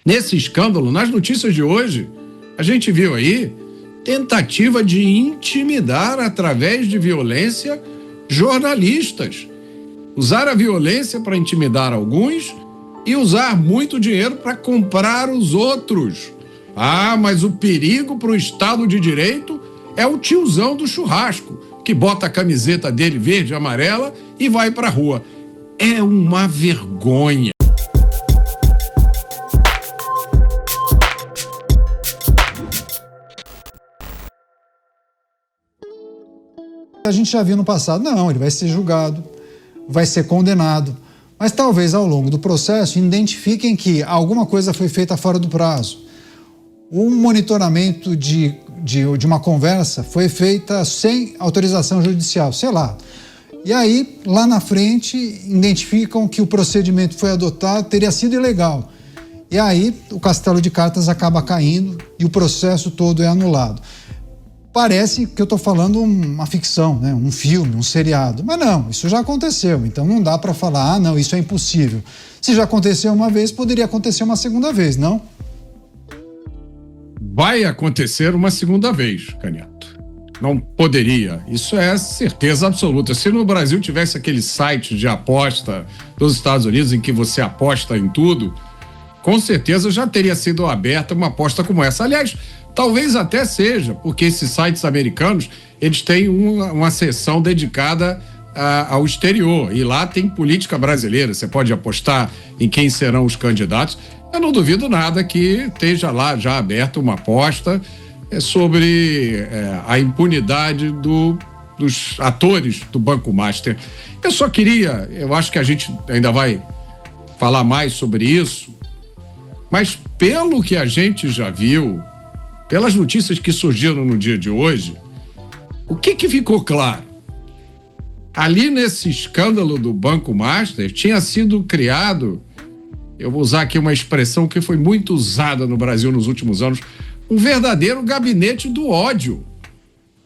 Nesse escândalo, nas notícias de hoje, a gente viu aí tentativa de intimidar através de violência jornalistas. Usar a violência para intimidar alguns e usar muito dinheiro para comprar os outros. Ah, mas o perigo para o Estado de Direito é o tiozão do churrasco, que bota a camiseta dele verde e amarela e vai para a rua. É uma vergonha. A gente já viu no passado, não, ele vai ser julgado, vai ser condenado, mas talvez ao longo do processo identifiquem que alguma coisa foi feita fora do prazo. Um monitoramento de uma conversa foi feita sem autorização judicial, sei lá. E aí, lá na frente, identificam que o procedimento foi adotado, teria sido ilegal. E aí, o castelo de cartas acaba caindo e o processo todo é anulado. Parece que eu estou falando uma ficção, né? Um filme, um seriado. Mas não, isso já aconteceu. Então não dá para falar, não, isso é impossível. Se já aconteceu uma vez, poderia acontecer uma segunda vez, não? Vai acontecer uma segunda vez, Canhoto. Não poderia. Isso é certeza absoluta. Se no Brasil tivesse aquele site de aposta dos Estados Unidos em que você aposta em tudo, com certeza já teria sido aberta uma aposta como essa. Aliás, talvez até seja, porque esses sites americanos, eles têm uma seção dedicada ao exterior, e lá tem política brasileira, você pode apostar em quem serão os candidatos. Eu não duvido nada que esteja lá já aberta uma aposta sobre a impunidade dos atores do Banco Master. Eu só queria, eu acho que a gente ainda vai falar mais sobre isso, mas pelo que a gente já viu, pelas notícias que surgiram no dia de hoje, o que ficou claro? Ali nesse escândalo do Banco Master tinha sido criado, eu vou usar aqui uma expressão que foi muito usada no Brasil nos últimos anos, um verdadeiro gabinete do ódio.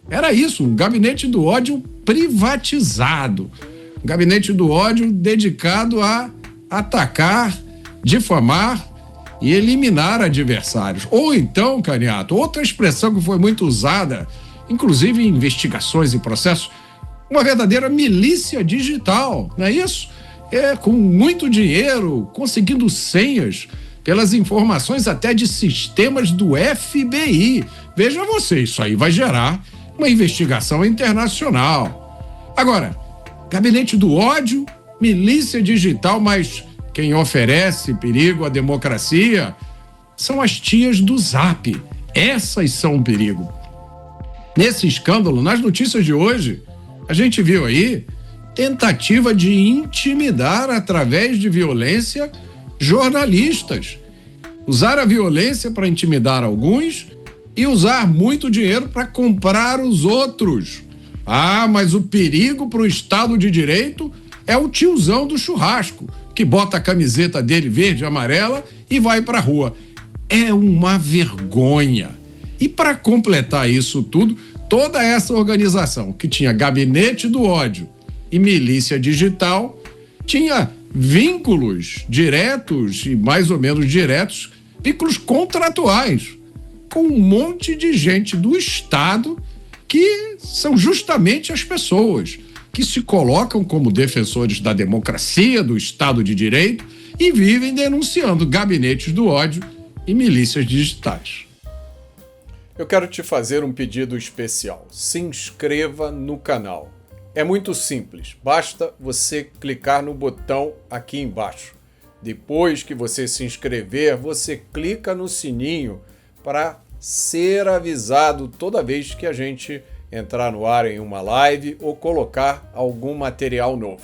Era isso, um gabinete do ódio privatizado. Um gabinete do ódio dedicado a atacar, difamar e eliminar adversários. Ou então, Caniato, outra expressão que foi muito usada, inclusive em investigações e processos, uma verdadeira milícia digital, não é isso? Com muito dinheiro, conseguindo senhas pelas informações até de sistemas do FBI. Veja você, isso aí vai gerar uma investigação internacional. Agora, gabinete do ódio, milícia digital, mas quem oferece perigo à democracia são as tias do Zap. Essas são um perigo. Nesse escândalo, nas notícias de hoje, a gente viu aí tentativa de intimidar através de violência jornalistas. Usar a violência para intimidar alguns e usar muito dinheiro para comprar os outros. Ah, mas o perigo para o Estado de Direito é o tiozão do churrasco, que bota a camiseta dele verde e amarela e vai para a rua. É uma vergonha. E para completar isso tudo, toda essa organização que tinha gabinete do ódio e milícia digital tinha vínculos diretos e mais ou menos diretos, vínculos contratuais com um monte de gente do Estado que são justamente as pessoas que se colocam como defensores da democracia, do Estado de Direito e vivem denunciando gabinetes do ódio e milícias digitais. Eu quero te fazer um pedido especial. Se inscreva no canal. É muito simples, basta você clicar no botão aqui embaixo. Depois que você se inscrever, você clica no sininho para ser avisado toda vez que a gente entrar no ar em uma live ou colocar algum material novo.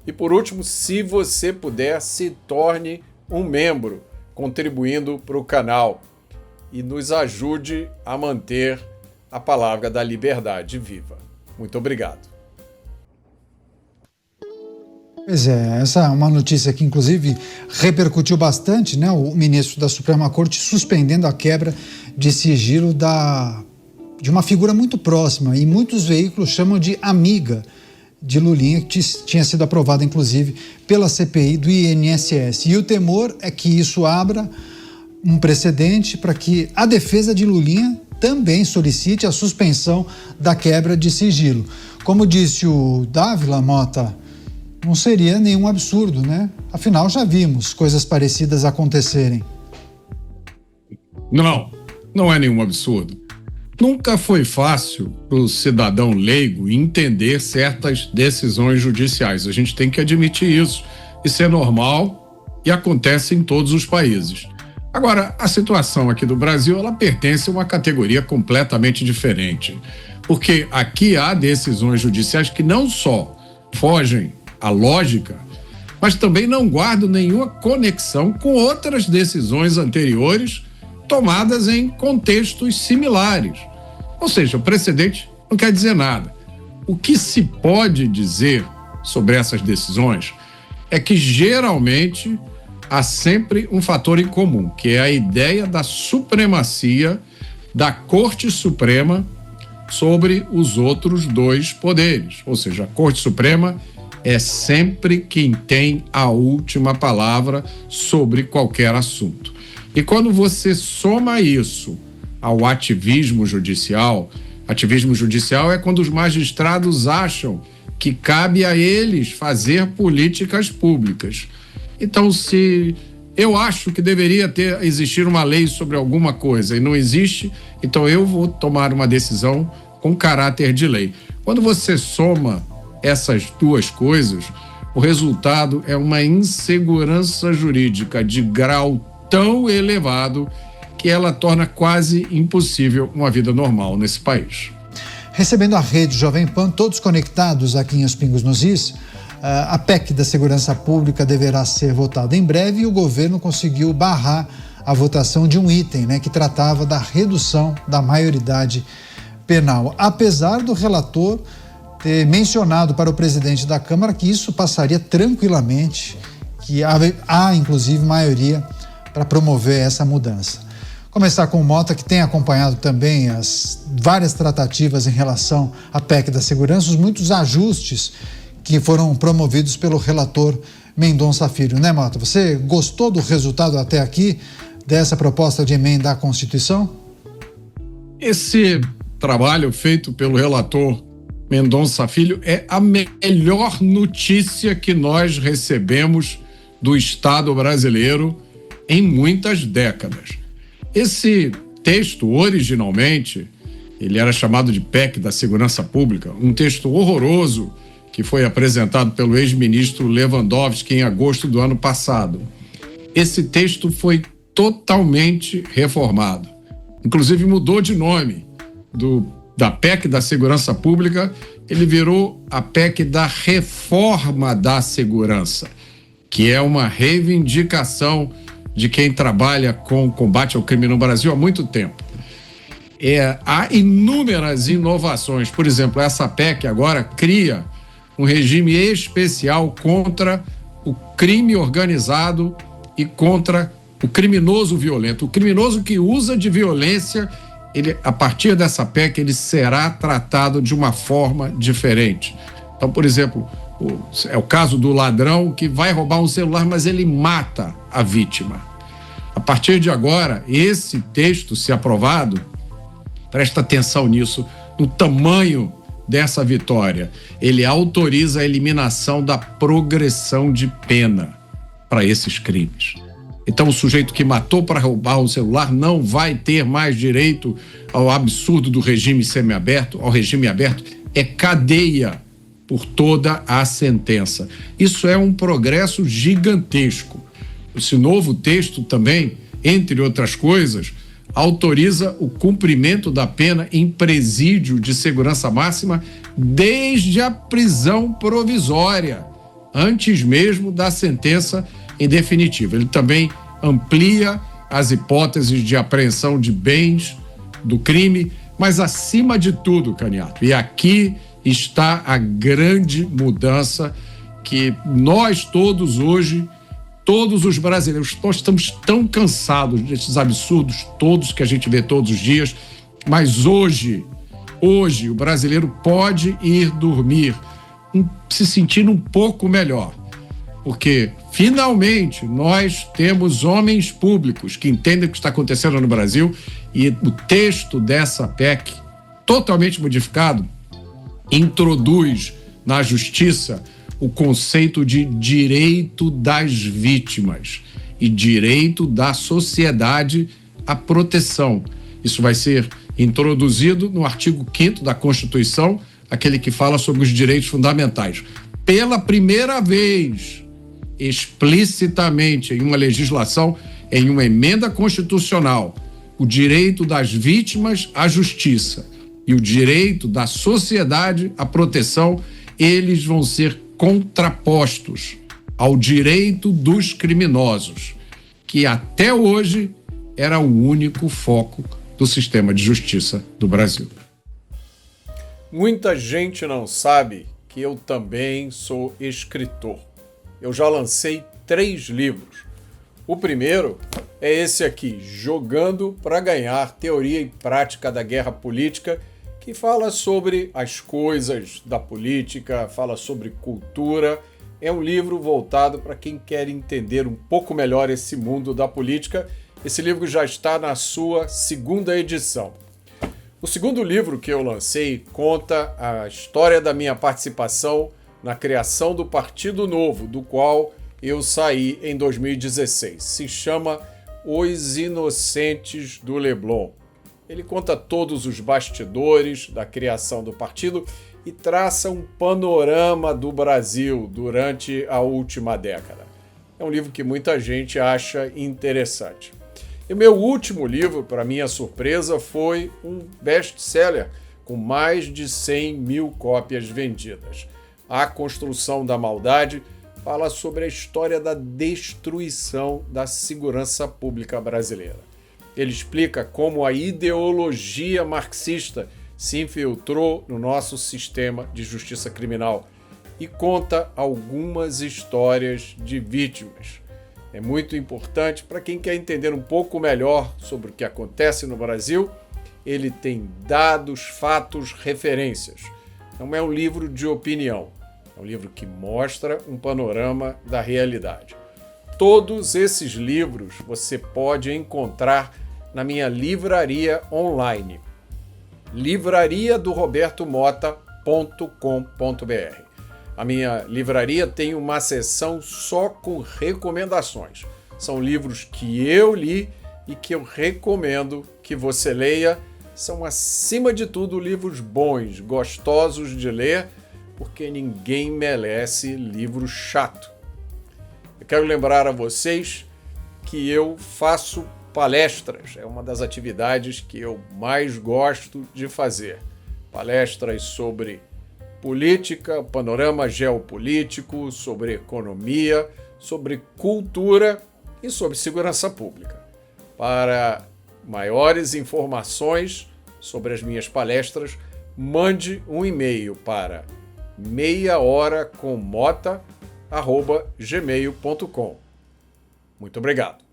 E por último, se você puder, se torne um membro, contribuindo para o canal e nos ajude a manter a palavra da liberdade viva. Muito obrigado. Pois é, essa é uma notícia que inclusive repercutiu bastante, né? O ministro da Suprema Corte suspendendo a quebra de sigilo de uma figura muito próxima, e muitos veículos chamam de amiga de Lulinha, que tinha sido aprovada inclusive pela CPI do INSS. E o temor é que isso abra um precedente para que a defesa de Lulinha também solicite a suspensão da quebra de sigilo. Como disse o Dávila, Mota, não seria nenhum absurdo, né? Afinal, já vimos coisas parecidas acontecerem. Não é nenhum absurdo. Nunca foi fácil para o cidadão leigo entender certas decisões judiciais. A gente tem que admitir isso. Isso é normal e acontece em todos os países. Agora, a situação aqui do Brasil, ela pertence a uma categoria completamente diferente. Porque aqui há decisões judiciais que não só fogem à lógica, mas também não guardam nenhuma conexão com outras decisões anteriores tomadas em contextos similares. Ou seja, o precedente não quer dizer nada. O que se pode dizer sobre essas decisões é que geralmente há sempre um fator em comum, que é a ideia da supremacia da Corte Suprema sobre os outros dois poderes. Ou seja, a Corte Suprema é sempre quem tem a última palavra sobre qualquer assunto. E quando você soma isso ao ativismo judicial é quando os magistrados acham que cabe a eles fazer políticas públicas. Então, se eu acho que deveria existir uma lei sobre alguma coisa e não existe, então eu vou tomar uma decisão com caráter de lei. Quando você soma essas duas coisas, o resultado é uma insegurança jurídica de grau tão elevado que ela torna quase impossível uma vida normal nesse país. Recebendo a rede Jovem Pan, todos conectados aqui em Os Pingos nos Is, a PEC da Segurança Pública deverá ser votada em breve e o governo conseguiu barrar a votação de um item, né, que tratava da redução da maioridade penal. Apesar do relator ter mencionado para o presidente da Câmara que isso passaria tranquilamente, que há inclusive maioria para promover essa mudança. Começar com o Mota, que tem acompanhado também as várias tratativas em relação à PEC da Segurança, os muitos ajustes que foram promovidos pelo relator Mendonça Filho, né, Mota? Você gostou do resultado até aqui dessa proposta de emenda à Constituição? Esse trabalho feito pelo relator Mendonça Filho é a melhor notícia que nós recebemos do Estado brasileiro em muitas décadas. Esse texto, originalmente, ele era chamado de PEC da Segurança Pública, um texto horroroso que foi apresentado pelo ex-ministro Lewandowski em agosto do ano passado. Esse texto foi totalmente reformado. Inclusive mudou de nome. Da PEC da Segurança Pública, ele virou a PEC da Reforma da Segurança, que é uma reivindicação de quem trabalha com combate ao crime no Brasil há muito tempo. Há inúmeras inovações. Por exemplo, essa PEC agora cria um regime especial contra o crime organizado e contra o criminoso violento. O criminoso que usa de violência, a partir dessa PEC, ele será tratado de uma forma diferente. Então, por exemplo, é o caso do ladrão que vai roubar um celular, mas ele mata a vítima. A partir de agora, esse texto, se aprovado, presta atenção nisso, no tamanho dessa vitória. Ele autoriza a eliminação da progressão de pena para esses crimes. Então, o sujeito que matou para roubar um celular não vai ter mais direito ao absurdo do regime semiaberto, ao regime aberto. É cadeia por toda a sentença. Isso é um progresso gigantesco. Esse novo texto também, entre outras coisas, autoriza o cumprimento da pena em presídio de segurança máxima desde a prisão provisória, antes mesmo da sentença em definitivo. Ele também amplia as hipóteses de apreensão de bens do crime, mas acima de tudo, Caniato, e aqui está a grande mudança que nós todos hoje, todos os brasileiros, nós estamos tão cansados desses absurdos todos que a gente vê todos os dias, mas hoje o brasileiro pode ir dormir se sentindo um pouco melhor, porque finalmente nós temos homens públicos que entendem o que está acontecendo no Brasil e o texto dessa PEC, totalmente modificado, introduz na justiça o conceito de direito das vítimas e direito da sociedade à proteção. Isso vai ser introduzido no artigo 5º da Constituição, aquele que fala sobre os direitos fundamentais. Pela primeira vez, explicitamente em uma legislação, em uma emenda constitucional, o direito das vítimas à justiça e o direito da sociedade à proteção, eles vão ser contrapostos ao direito dos criminosos, que até hoje era o único foco do sistema de justiça do Brasil. Muita gente não sabe que eu também sou escritor. Eu já lancei 3 livros. O primeiro é esse aqui, Jogando para Ganhar, Teoria e Prática da Guerra Política, que fala sobre as coisas da política, fala sobre cultura. É um livro voltado para quem quer entender um pouco melhor esse mundo da política. Esse livro já está na sua 2ª edição. O segundo livro que eu lancei conta a história da minha participação na criação do Partido Novo, do qual eu saí em 2016. Se chama Os Inocentes do Leblon. Ele conta todos os bastidores da criação do partido e traça um panorama do Brasil durante a última década. É um livro que muita gente acha interessante. E meu último livro, para minha surpresa, foi um best-seller com mais de 100 mil cópias vendidas. A Construção da Maldade fala sobre a história da destruição da segurança pública brasileira. Ele explica como a ideologia marxista se infiltrou no nosso sistema de justiça criminal e conta algumas histórias de vítimas. É muito importante para quem quer entender um pouco melhor sobre o que acontece no Brasil. Ele tem dados, fatos, referências. Não é um livro de opinião, é um livro que mostra um panorama da realidade. Todos esses livros você pode encontrar na minha livraria online, livrariadorobertomota.com.br. A minha livraria tem uma seção só com recomendações. São livros que eu li e que eu recomendo que você leia. São, acima de tudo, livros bons, gostosos de ler, porque ninguém merece livro chato. Eu quero lembrar a vocês que eu faço palestras. É uma das atividades que eu mais gosto de fazer. Palestras sobre política, panorama geopolítico, sobre economia, sobre cultura e sobre segurança pública. Para maiores informações sobre as minhas palestras, mande um e-mail para meiahoracom.mota@gmail.com. Muito obrigado.